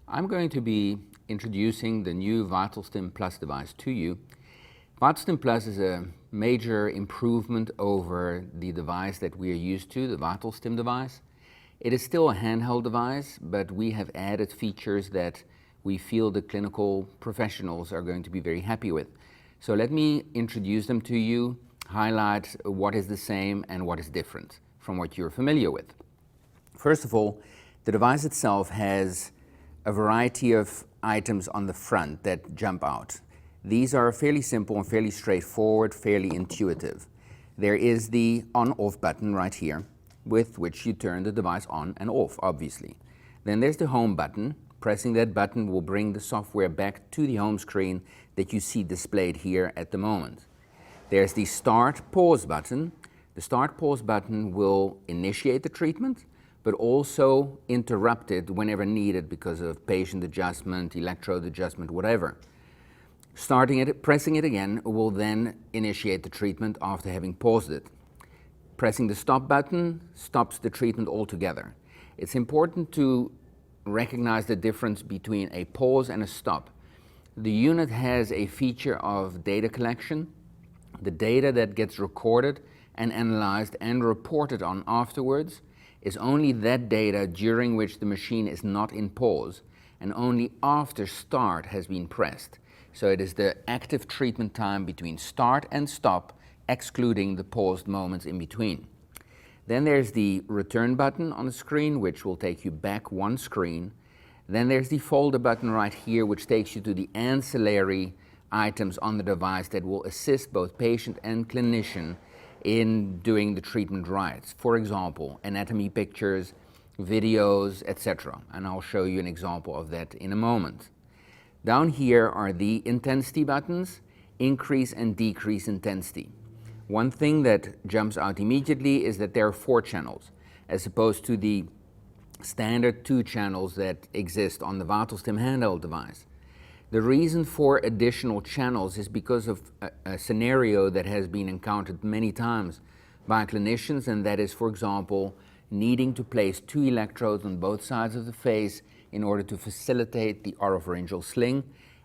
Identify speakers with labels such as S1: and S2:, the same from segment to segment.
S1: I'm going to be introducing the new VitalStim Plus device to you. VitalStim Plus is a major improvement over the device that we are used to, the VitalStim device. It is still a handheld device, but we have added features that we feel the clinical professionals are going to be very happy with. So let me introduce them to you, highlight what is the same and what is different from what you're familiar with. First of all, the device itself has a variety of items on the front that jump out. These are fairly simple and fairly straightforward, fairly intuitive. There is the on-off button right here, with which you turn the device on and off, obviously. Then there's the home button. Pressing that button will bring the software back to the home screen that you see displayed here at the moment. There's the start-pause button. The start-pause button will initiate the treatment, but also interrupt it whenever needed because of patient adjustment, electrode adjustment, whatever. Pressing it again will then initiate the treatment after having paused it. Pressing the stop button stops the treatment altogether. It's important to recognize the difference between a pause and a stop. The unit has a feature of data collection. The data that gets recorded and analyzed and reported on afterwards is only that data during which the machine is not in pause and only after start has been pressed. So it is the active treatment time between start and stop, excluding the paused moments in between. Then there's the return button on the screen, which will take you back one screen. Then there's the folder button right here, which takes you to the ancillary items on the device that will assist both patient and clinician in doing the treatment right. For example, anatomy pictures, videos, etc. And I'll show you an example of that in a moment. Down here are the intensity buttons, increase and decrease intensity. One thing that jumps out immediately is that there are 4 channels, as opposed to the standard 2 channels that exist on the VitalStim handheld device. The reason for additional channels is because of a scenario that has been encountered many times by clinicians, and that is, for example, needing to place 2 electrodes on both sides of the face in order to facilitate the oropharyngeal sling,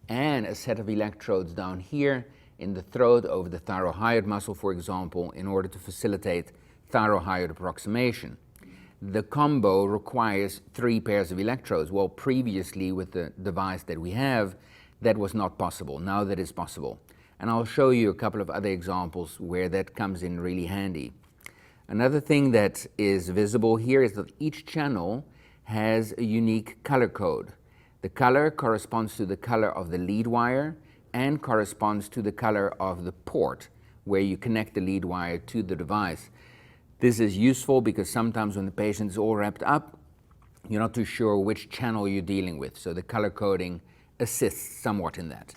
S1: and a set of electrodes down here in the throat over the thyrohyoid muscle, for example, in order to facilitate thyrohyoid approximation. The combo requires 3 pairs of electrodes. Well, previously with the device that we have, that was not possible. Now that is possible. And I'll show you a couple of other examples where that comes in really handy. Another thing that is visible here is that each channel has a unique color code. The color corresponds to the color of the lead wire and corresponds to the color of the port where you connect the lead wire to the device. This is useful because sometimes when the patient is all wrapped up, you're not too sure which channel you're dealing with, so the color coding assists somewhat in that.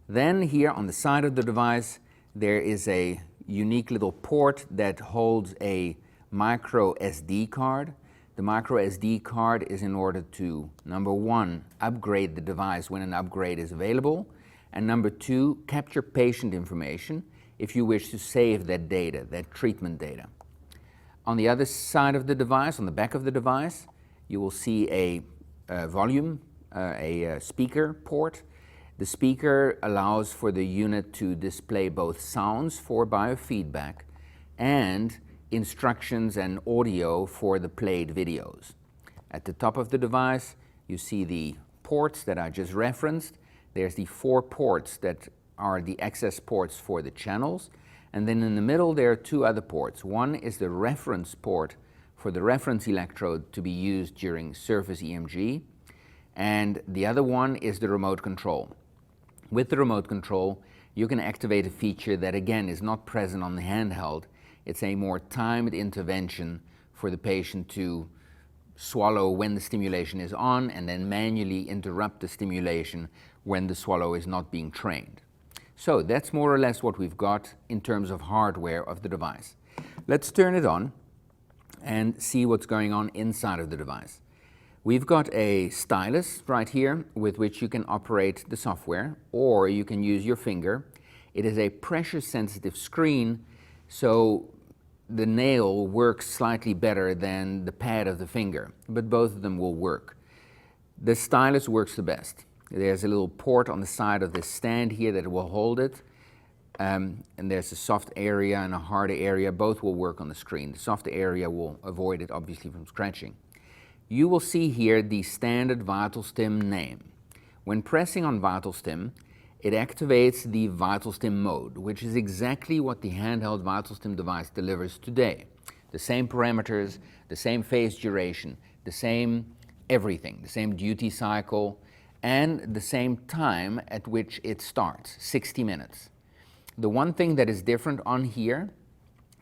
S1: Then here on the side of the device, there is a unique little port that holds a micro SD card. The micro SD card is in order to, number 1, upgrade the device when an upgrade is available, and number 2, capture patient information if you wish to save that data, that treatment data. On the other side of the device, on the back of the device, you will see a volume, a speaker port. The speaker allows for the unit to display both sounds for biofeedback and instructions and audio for the played videos. At the top of the device, you see the ports that I just referenced. There's the 4 ports that are the access ports for the channels. And then in the middle, there are 2 other ports. One is the reference port for the reference electrode to be used during surface EMG. And the other one is the remote control. With the remote control, you can activate a feature that, again, is not present on the handheld. It's a more timed intervention for the patient to swallow when the stimulation is on and then manually interrupt the stimulation when the swallow is not being trained. So that's more or less what we've got in terms of hardware of the device. Let's turn it on and see what's going on inside of the device. We've got a stylus right here with which you can operate the software, or you can use your finger. It is a pressure-sensitive screen, so the nail works slightly better than the pad of the finger, but both of them will work. The stylus works the best. There's a little port on the side of this stand here that will hold it. And there's a soft area and a hard area. Both will work on the screen. The soft area will avoid it, obviously, from scratching. You will see here the standard VitalStim name. When pressing on VitalStim, it activates the VitalStim mode, which is exactly what the handheld VitalStim device delivers today. The same parameters, the same phase duration, the same everything, the same duty cycle, and the same time at which it starts, 60 minutes. The one thing that is different on here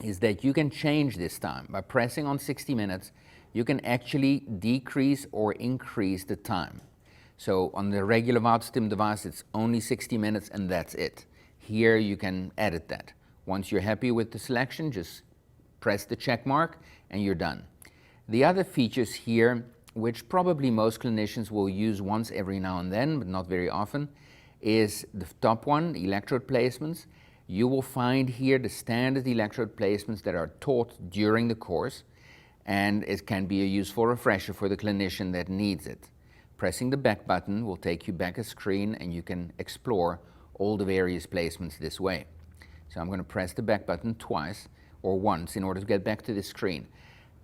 S1: is that you can change this time. By pressing on 60 minutes, you can actually decrease or increase the time. So on the regular VitalStim device, it's only 60 minutes and that's it. Here you can edit that. Once you're happy with the selection, just press the check mark and you're done. The other features here, which probably most clinicians will use once every now and then, but not very often, is the top one, electrode placements. You will find here the standard electrode placements that are taught during the course, and it can be a useful refresher for the clinician that needs it. Pressing the back button will take you back a screen and you can explore all the various placements this way. So I'm going to press the back button twice or once in order to get back to this screen.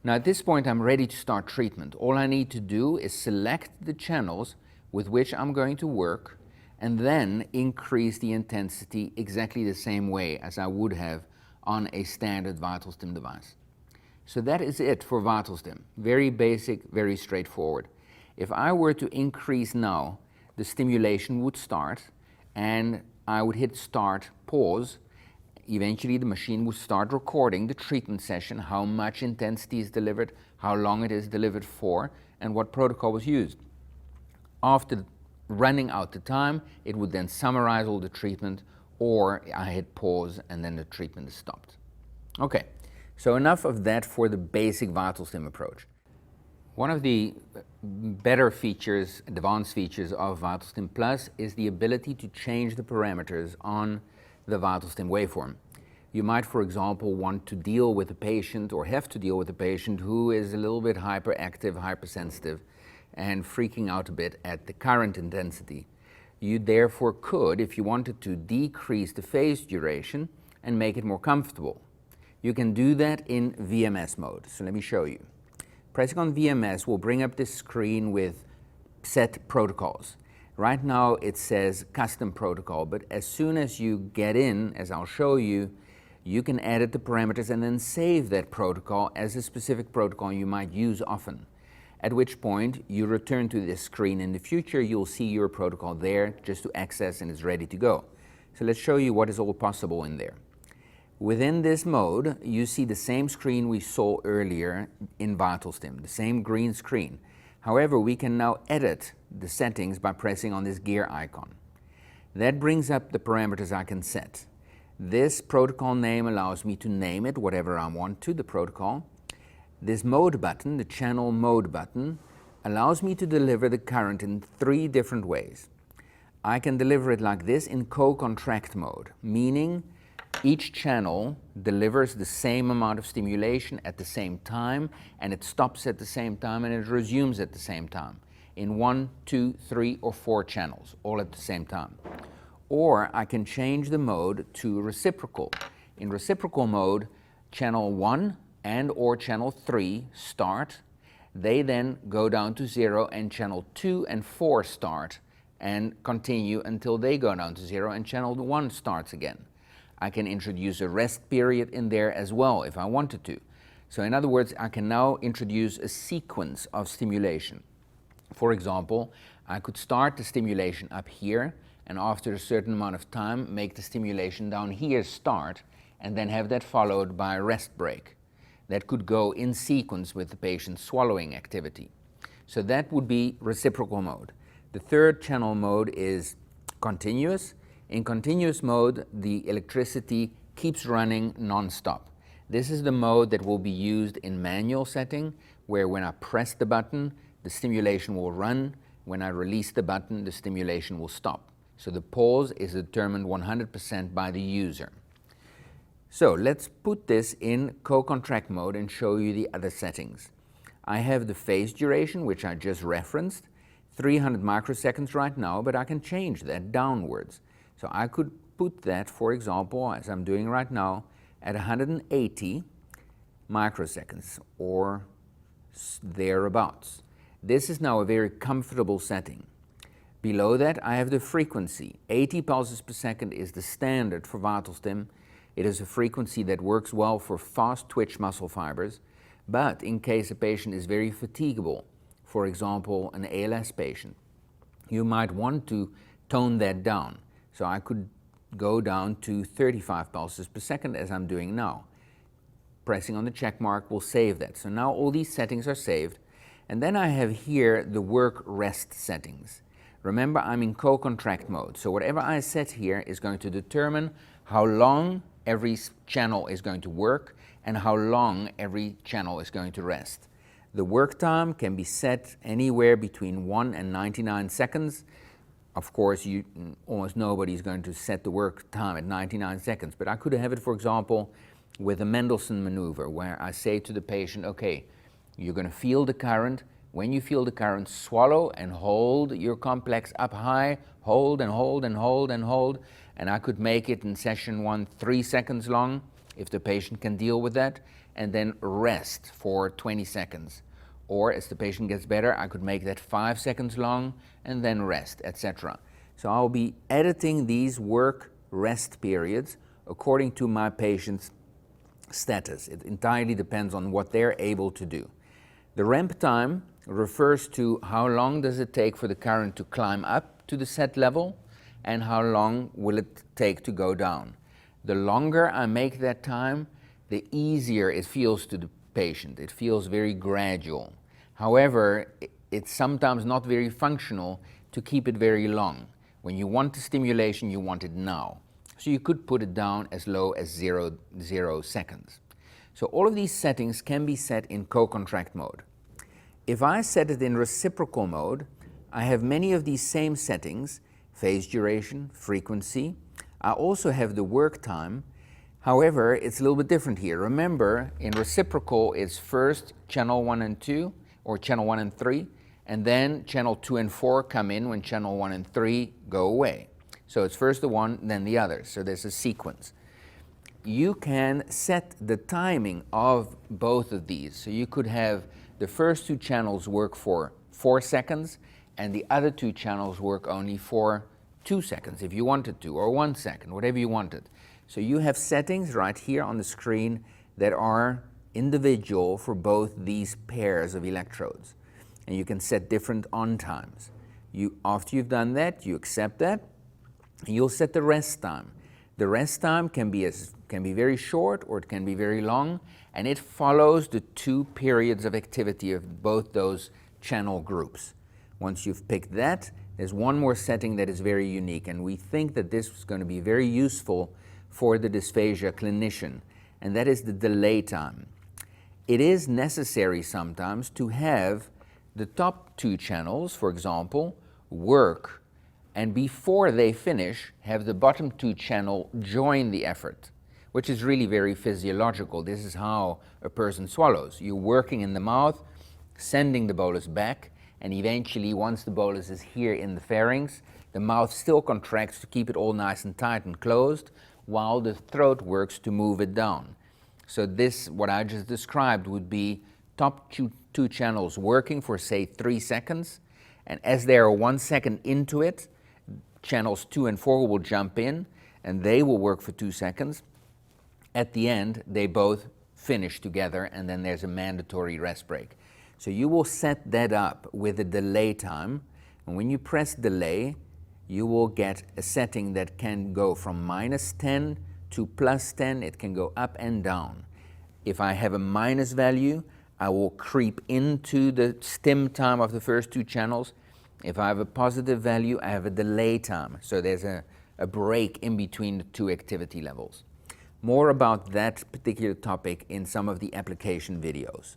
S1: Now at this point I'm ready to start treatment. All I need to do is select the channels with which I'm going to work and then increase the intensity exactly the same way as I would have on a standard VitalStim device. So that is it for VitalStim. Very basic, very straightforward. If I were to increase now, the stimulation would start and I would hit start, pause. Eventually the machine would start recording the treatment session, how much intensity is delivered, how long it is delivered for, and what protocol was used. After running out the time, it would then summarize all the treatment, or I hit pause and then the treatment is stopped. Okay, so enough of that for the basic VitalStim approach. One of the better features, advanced features of VitalStim Plus is the ability to change the parameters on the VitalStim waveform. You might, for example, want to deal with a patient or have to deal with a patient who is a little bit hyperactive, hypersensitive, and freaking out a bit at the current intensity. You therefore could, if you wanted to, decrease the phase duration and make it more comfortable. You can do that in VMS mode. So let me show you. Pressing on VMS will bring up this screen with set protocols. Right now it says custom protocol, but as soon as you get in, as I'll show you, you can edit the parameters and then save that protocol as a specific protocol you might use often. At which point you return to this screen. In the future you'll see your protocol there just to access and it's ready to go. So let's show you what is all possible in there. Within this mode you see the same screen we saw earlier in VitalStim, the same green screen. However, we can now edit the settings by pressing on this gear icon. That brings up the parameters I can set. This protocol name allows me to name it whatever I want to, the protocol. This mode button, the channel mode button, allows me to deliver the current in 3 different ways. I can deliver it like this in co-contract mode, meaning each channel delivers the same amount of stimulation at the same time, and it stops at the same time, and it resumes at the same time in 1, 2, 3, or 4 channels, all at the same time. Or I can change the mode to reciprocal. In reciprocal mode, channel 1 and or channel 3 start. They then go down to 0, and channel 2 and 4 start and continue until they go down to 0, and channel 1 starts again. I can introduce a rest period in there as well if I wanted to. So in other words, I can now introduce a sequence of stimulation. For example, I could start the stimulation up here, and after a certain amount of time make the stimulation down here start, and then have that followed by a rest break. That could go in sequence with the patient's swallowing activity. So that would be reciprocal mode. The third channel mode is continuous. In continuous mode, the electricity keeps running non-stop. This is the mode that will be used in manual setting, where when I press the button, the stimulation will run. When I release the button, the stimulation will stop. So the pause is determined 100% by the user. So let's put this in co-contract mode and show you the other settings. I have the phase duration, which I just referenced. 300 microseconds right now, but I can change that downwards. So I could put that, for example, as I'm doing right now, at 180 microseconds or thereabouts. This is now a very comfortable setting. Below that, I have the frequency. 80 pulses per second is the standard for VitalStim. It is a frequency that works well for fast twitch muscle fibers, but in case a patient is very fatigable, for example, an ALS patient, you might want to tone that down. So I could go down to 35 pulses per second as I'm doing now. Pressing on the check mark will save that. So now all these settings are saved. And then I have here the work rest settings. Remember, I'm in co-contract mode. So whatever I set here is going to determine how long every channel is going to work and how long every channel is going to rest. The work time can be set anywhere between 1 and 99 seconds. Of course, almost nobody is going to set the work time at 99 seconds, but I could have it, for example, with a Mendelssohn maneuver, where I say to the patient, okay, you're going to feel the current. When you feel the current, swallow and hold your complex up high, hold and hold and hold and hold, and I could make it in session 1 3 seconds long, if the patient can deal with that, and then rest for 20 seconds. Or as the patient gets better, I could make that 5 seconds long and then rest, etc. So I'll be editing these work-rest periods according to my patient's status. It entirely depends on what they're able to do. The ramp time refers to how long does it take for the current to climb up to the set level and how long will it take to go down. The longer I make that time, the easier it feels to the patient. It feels very gradual. However, it's sometimes not very functional to keep it very long. When you want the stimulation, you want it now. So you could put it down as low as 0 seconds. So all of these settings can be set in co-contract mode. If I set it in reciprocal mode, I have many of these same settings: phase duration, frequency. I also have the work time. However, it's a little bit different here. Remember, in reciprocal, it's first channel 1 and 2, or channel 1 and 3, and then channel 2 and 4 come in when channel 1 and 3 go away. So it's first the one, then the other. So there's a sequence. You can set the timing of both of these. So you could have the first 2 channels work for 4 seconds, and the other 2 channels work only for 2 seconds if you wanted to, or 1 second, whatever you wanted. So you have settings right here on the screen that are individual for both these pairs of electrodes. And you can set different on times. After you've done that, you accept that, and you'll set the rest time. The rest time can be very short or it can be very long, and it follows the 2 periods of activity of both those channel groups. Once you've picked that, there's one more setting that is very unique, and we think that this is going to be very useful for the dysphagia clinician, and that is the delay time. It is necessary sometimes to have the top 2 channels, for example, work, and before they finish, have the bottom 2 channel join the effort, which is really very physiological. This is how a person swallows. You're working in the mouth, sending the bolus back, and eventually, once the bolus is here in the pharynx, the mouth still contracts to keep it all nice and tight and closed, while the throat works to move it down. So this, what I just described, would be top 2 channels working for, say, 3 seconds, and as they are 1 second into it, channels 2 and 4 will jump in, and they will work for 2 seconds. At the end, they both finish together, and then there's a mandatory rest break. So you will set that up with a delay time, and when you press delay, you will get a setting that can go from -10 to +10. It can go up and down. If I have a minus value, I will creep into the stim time of the first 2 channels. If I have a positive value, I have a delay time. So there's a break in between the 2 activity levels. More about that particular topic in some of the application videos.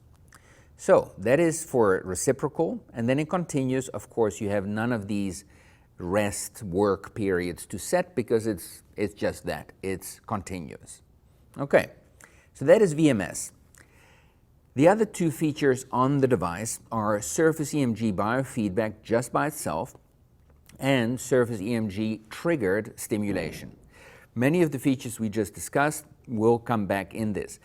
S1: So that is for reciprocal, and then in continuous, of course, you have none of these rest work periods to set because it's just that, it's continuous. Okay, so that is VMS. The other two features on the device are surface EMG biofeedback just by itself and surface EMG triggered stimulation. Many of the features we just discussed will come back in this.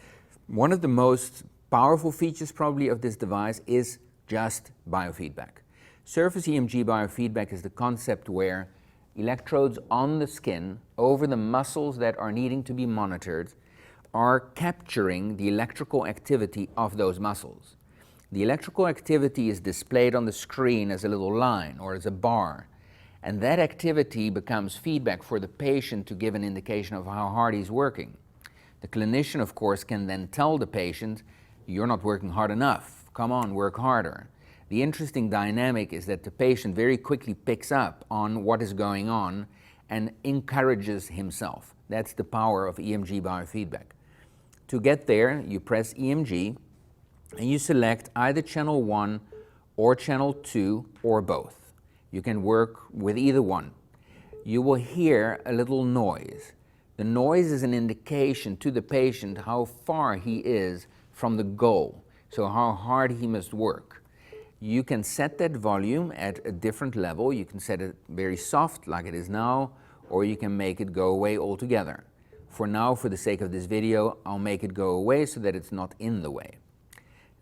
S1: One of the most powerful features probably of this device is just biofeedback. Surface EMG biofeedback is the concept where electrodes on the skin over the muscles that are needing to be monitored are capturing the electrical activity of those muscles. The electrical activity is displayed on the screen as a little line or as a bar, and that activity becomes feedback for the patient to give an indication of how hard he's working. The clinician, of course, can then tell the patient, "You're not working hard enough, come on, work harder." The interesting dynamic is that the patient very quickly picks up on what is going on and encourages himself. That's the power of EMG biofeedback. To get there, you press EMG and you select either channel 1 or channel 2 or both. You can work with either one. You will hear a little noise. The noise is an indication to the patient how far he is from the goal, so how hard he must work. You can set that volume at a different level. You can set it very soft like it is now, or you can make it go away altogether. For now, for the sake of this video, I'll make it go away so that it's not in the way.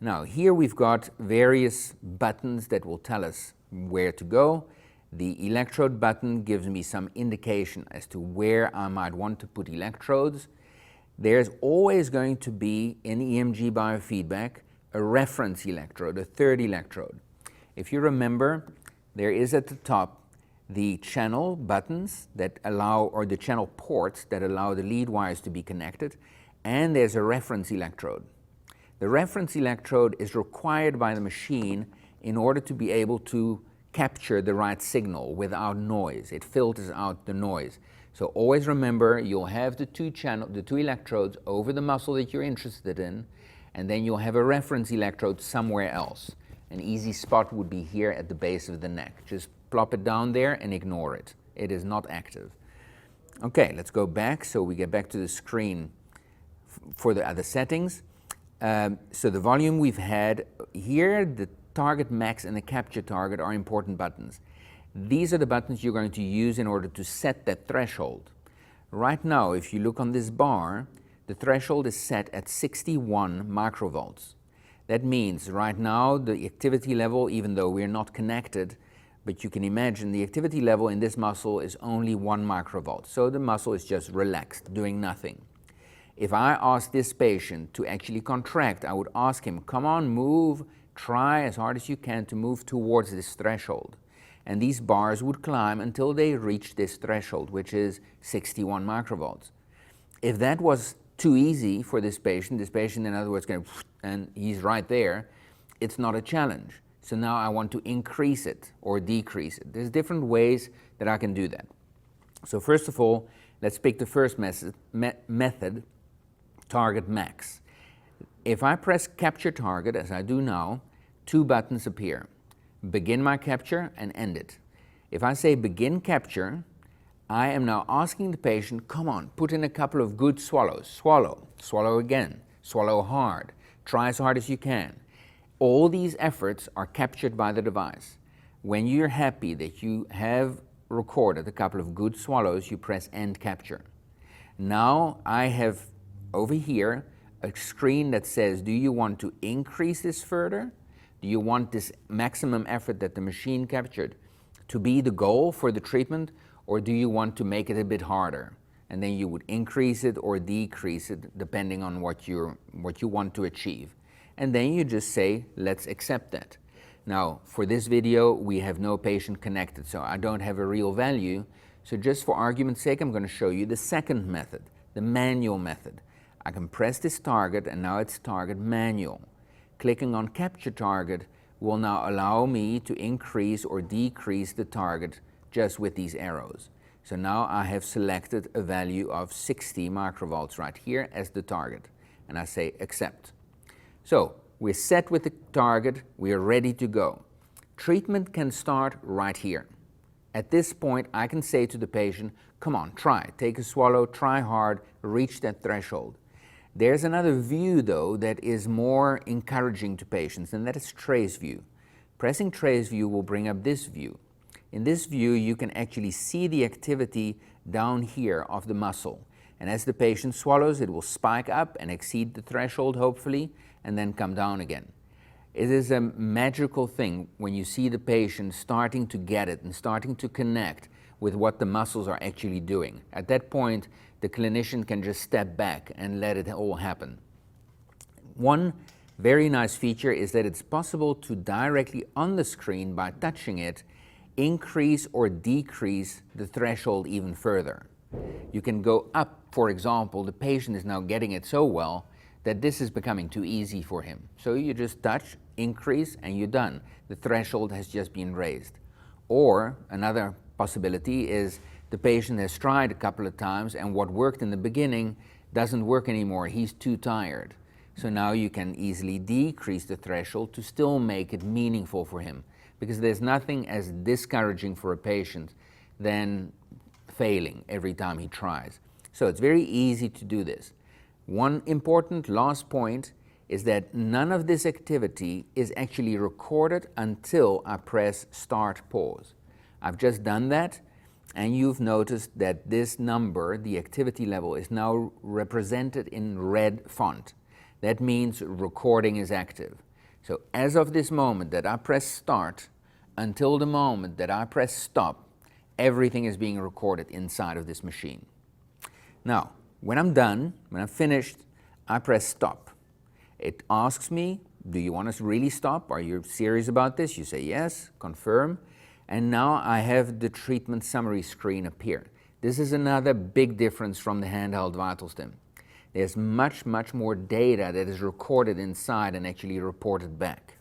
S1: Now, here we've got various buttons that will tell us where to go. The electrode button gives me some indication as to where I might want to put electrodes. There's always going to be, in EMG biofeedback, a reference electrode, a third electrode. If you remember, there is at the top the channel buttons that allow, or the channel ports that allow the lead wires to be connected, and there's a reference electrode. The reference electrode is required by the machine in order to be able to capture the right signal without noise. It filters out the noise. So always remember, you'll have the two electrodes over the muscle that you're interested in, and then you'll have a reference electrode somewhere else. An easy spot would be here at the base of the neck. Just plop it down there and ignore it. It is not active. Okay, let's go back so we get back to the screen for the other settings. So the volume we've had here, the target max and the capture target are important buttons. These are the buttons you're going to use in order to set that threshold. Right now, if you look on this bar, the threshold is set at 61 microvolts. That means right now the activity level, even though we're not connected, but you can imagine the activity level in this muscle is only 1 microvolt. So the muscle is just relaxed, doing nothing. If I ask this patient to actually contract, I would ask him, come on, move, try as hard as you can to move towards this threshold. And these bars would climb until they reach this threshold, which is 61 microvolts. If that was too easy for this patient in other words, and he's right there, it's not a challenge. So now I want to increase it or decrease it. There's different ways that I can do that. So first of all, let's pick the first method, target max. If I press capture target, as I do now, 2 buttons appear. Begin my capture and end it. If I say begin capture, I am now asking the patient, come on, put in a couple of good swallows. Swallow, swallow again, swallow hard, try as hard as you can. All these efforts are captured by the device. When you're happy that you have recorded a couple of good swallows, you press end capture. Now I have over here a screen that says, do you want to increase this further? Do you want this maximum effort that the machine captured to be the goal for the treatment? Or do you want to make it a bit harder? And then you would increase it or decrease it depending on what you want to achieve. And then you just say, let's accept that. Now, for this video, we have no patient connected, so I don't have a real value. So just for argument's sake, I'm going to show you the second method, the manual method. I can press this target, and now it's target manual. Clicking on capture target will now allow me to increase or decrease the target just with these arrows. So now I have selected a value of 60 microvolts right here as the target, and I say accept. So we're set with the target, we are ready to go. Treatment can start right here. At this point, I can say to the patient, come on, try, take a swallow, try hard, reach that threshold. There's another view, though, that is more encouraging to patients, and that is trace view. Pressing trace view will bring up this view. In this view, you can actually see the activity down here of the muscle. And as the patient swallows, it will spike up and exceed the threshold, hopefully, and then come down again. It is a magical thing when you see the patient starting to get it and starting to connect with what the muscles are actually doing. At that point, the clinician can just step back and let it all happen. One very nice feature is that it's possible to directly on the screen, by touching it, increase or decrease the threshold even further. You can go up, for example, the patient is now getting it so well that this is becoming too easy for him. So you just touch, increase, and you're done. The threshold has just been raised. Or another possibility is the patient has tried a couple of times and what worked in the beginning doesn't work anymore. He's too tired. So now you can easily decrease the threshold to still make it meaningful for him, because there's nothing as discouraging for a patient than failing every time he tries. So it's very easy to do this. One important last point is that none of this activity is actually recorded until I press start pause. I've just done that, and you've noticed that this number, the activity level, is now represented in red font. That means recording is active. So as of this moment that I press start until the moment that I press stop, everything is being recorded inside of this machine. Now, when I'm done, when I'm finished, I press stop. It asks me, do you want us to really stop? Are you serious about this? You say yes, confirm. And now I have the treatment summary screen appear. This is another big difference from the handheld VitalStim. There's much more data that is recorded inside and actually reported back.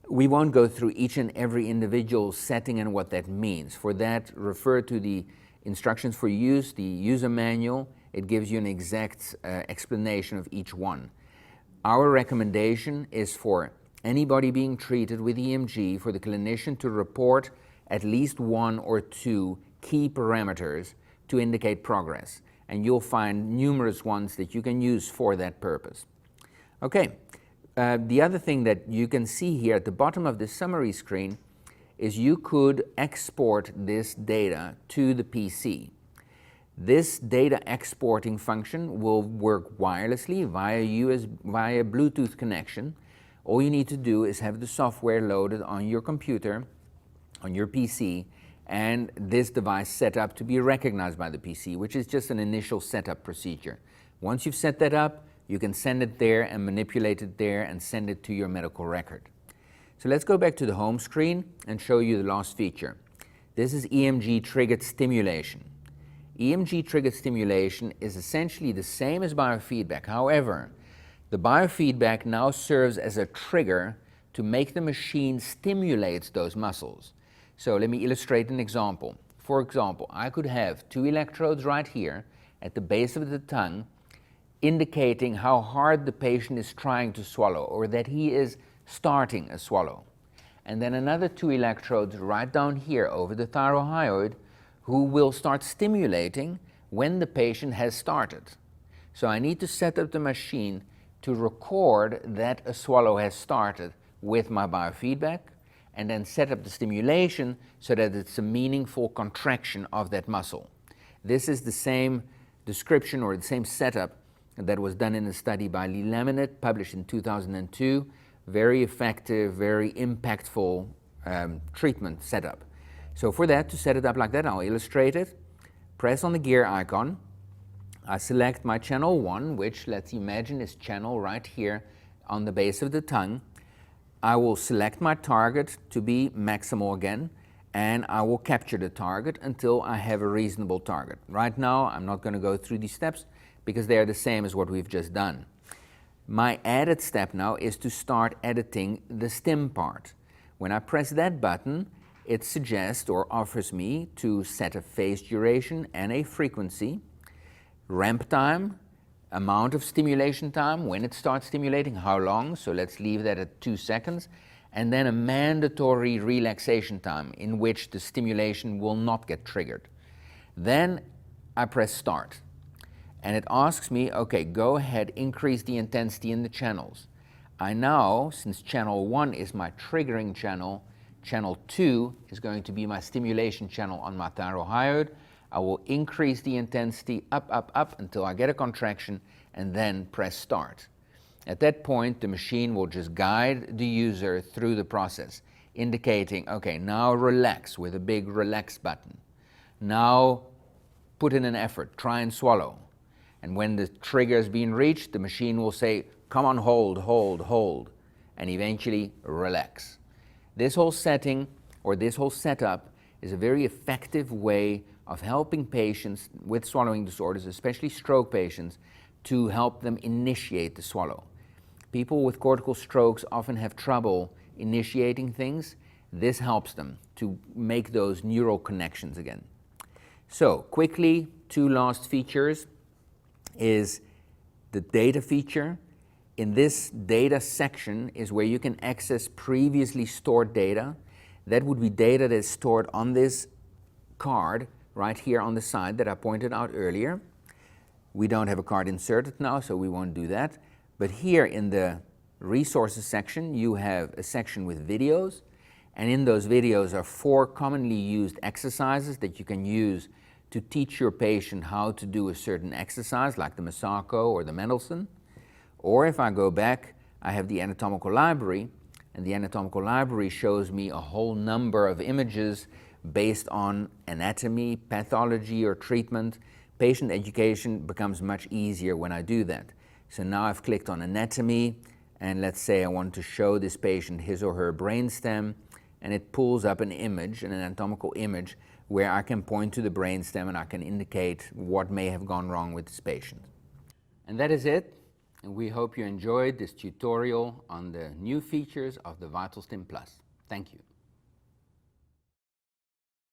S1: We won't go through each and every individual setting and what that means. For that, refer to the instructions for use, the user manual. It gives you an exact explanation of each one. Our recommendation is for anybody being treated with EMG, for the clinician to report at least 1 or 2 key parameters to indicate progress. And you'll find numerous ones that you can use for that purpose. Okay, the other thing that you can see here at the bottom of the summary screen is you could export this data to the PC. This data exporting function will work wirelessly via Bluetooth connection. All you need to do is have the software loaded on your computer, on your PC, and this device set up to be recognized by the PC, which is just an initial setup procedure. Once you've set that up, you can send it there and manipulate it there and send it to your medical record. So let's go back to the home screen and show you the last feature. This is EMG triggered stimulation. EMG triggered stimulation is essentially the same as biofeedback. However, the biofeedback now serves as a trigger to make the machine stimulate those muscles. So let me illustrate an example. For example, I could have 2 electrodes right here at the base of the tongue indicating how hard the patient is trying to swallow, or that he is starting a swallow. And then another 2 electrodes right down here over the thyroid who will start stimulating when the patient has started. So I need to set up the machine to record that a swallow has started with my biofeedback, and then set up the stimulation so that it's a meaningful contraction of that muscle. This is the same description or the same setup that was done in a study by Lee Laminate, published in 2002. Very effective, very impactful treatment setup. So for that, to set it up like that, I'll illustrate it. Press on the gear icon. I select my channel 1, which, let's imagine, is channel right here on the base of the tongue. I will select my target to be maximal again, and I will capture the target until I have a reasonable target. Right now, I'm not going to go through these steps because they are the same as what we've just done. My added step now is to start editing the stim part. When I press that button, it suggests or offers me to set a phase duration and a frequency, ramp time, amount of stimulation time, when it starts stimulating, how long, so let's leave that at 2 seconds, and then a mandatory relaxation time in which the stimulation will not get triggered. Then I press start. and it asks me, okay, go ahead, increase the intensity in the channels. I now, since channel 1 is my triggering channel, channel 2 is going to be my stimulation channel on my thyroid. I will increase the intensity up until I get a contraction and then press start. At that point, the machine will just guide the user through the process, indicating, okay, now relax with a big relax button. Now put in an effort, try and swallow. And when the trigger has been reached, the machine will say, come on, hold, hold, hold, and eventually relax. This whole setting, or this whole setup, is a very effective way of helping patients with swallowing disorders, especially stroke patients, to help them initiate the swallow. People with cortical strokes often have trouble initiating things. This helps them to make those neural connections again. So quickly, 2 last features is the data feature. In this data section is where you can access previously stored data. That would be data that's stored on this card right here on the side that I pointed out earlier. We don't have a card inserted now, so we won't do that. But here in the resources section, you have a section with videos, and in those videos are 4 commonly used exercises that you can use to teach your patient how to do a certain exercise, like the Masako or the Mendelssohn. Or if I go back, I have the anatomical library, and the anatomical library shows me a whole number of images based on anatomy, pathology, or treatment. Patient education becomes much easier when I do that. So now I've clicked on anatomy, and let's say I want to show this patient his or her brainstem, and it pulls up an image, an anatomical image, where I can point to the brainstem and I can indicate what may have gone wrong with this patient. And that is it. And we hope you enjoyed this tutorial on the new features of the VitalStim Plus. Thank you.